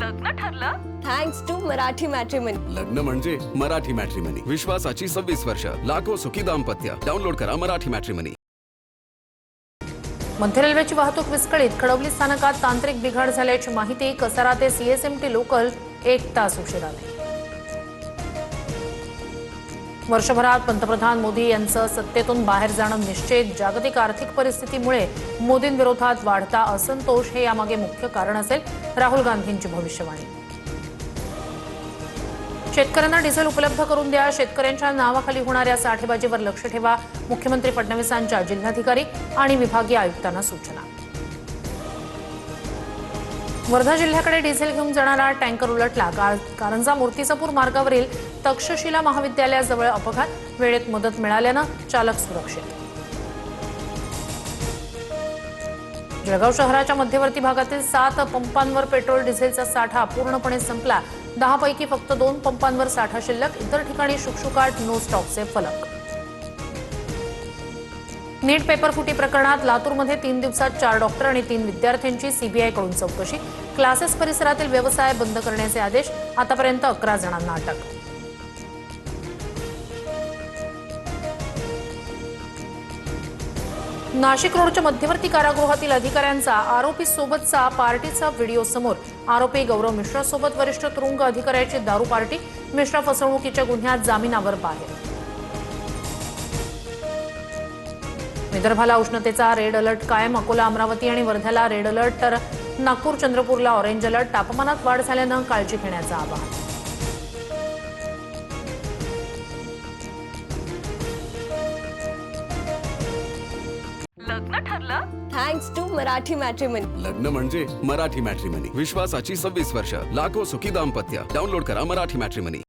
लग्न ठरलं thanks to Marathi matrimony. लग्न म्हणजे मराठी मॅट्रिमनी, विश्वासाची 26 वर्ष, लाखो सुखी दाम्पत्य। डाउनलोड करा मराठी मॅट्रिमनी। मध्य रेल्वेची वाहतूक विस्कळीत, खडवली स्थानकात तांत्रिक बिघाड झाल्याची माहिती। कसारा ते सीएसएमटी लोकल 1 तास उशिराने। वर्षभरात पंतप्रधान मोदी यांचं सत्तेतून बाहेर जाणं निश्चित। जागतिक आर्थिक परिस्थितीमुळे मोदींविरोधात वाढता असंतोष हे यामागे मुख्य कारण असेल, राहुल गांधींची भविष्यवाणी। शेतकऱ्यांना डिझेल उपलब्ध करून द्या, शेतकऱ्यांच्या नावाखाली होणाऱ्या साठेबाजीवर लक्ष ठेवा, मुख्यमंत्री फडणवीसांच्या जिल्हाधिकारी आणि विभागीय आयुक्तांना सूचना। वर्धा जिल्ह्याकडे डिझेल घेऊन जाणारा टँकर उलटला। कारंजा मूर्तिजापूर मार्गावरील तक्षशिला महाविद्यालयाजवळ अपघात, वेळेत मदत मिळाल्यानं चालक सुरक्षित। जळगाव शहराच्या मध्यवर्ती भागातील 7 पंपांवर पेट्रोल डिझेलचा साठा पूर्णपणे संपला। 10 पैकी फक्त 2 पंपांवर साठा शिल्लक, इतर ठिकाणी शुकशुकाट, नो स्टॉकचे फलक। नीट पेपर फुटी प्रकरणात लातूरमध्ये 3 दिवसात 4 डॉक्टर आणि 3 विद्यार्थ्यांची सीबीआयकडून चौकशी। क्लासेस परिसरातील व्यवसाय बंद करण्याचे आदेश, आतापर्यंत 11 जणांना अटक। नाशिक रोडच्या मध्यवर्ती कारागृहातील अधिकाऱ्यांचा आरोपी सोबतचा पार्टीचा व्हिडिओ समोर। आरोपी गौरव मिश्रासोबत वरिष्ठ तुरुंग अधिकाऱ्याची दारू पार्टी। मिश्रा फसवणुकीच्या गुन्ह्यात जामिनावर बाहेर। विदर्भाला उष्णतेचा रेड अलर्ट कायम। अकोला, अमरावती आणि वर्ध्याला रेड अलर्ट, तर नागपूर, चंद्रपूरला ऑरेंज अलर्ट। तापमानात वाढ झाल्यानं काळजी घेण्याचं आवाहन। लग्न ठरलं थँक्स टू मराठी मॅट्रिमनी। लग्न म्हणजे मराठी मॅट्रिमनी, विश्वासाची 26 वर्ष, लाखो सुखी दाम्पत्य। डाउनलोड करा मराठी मॅट्रिमनी।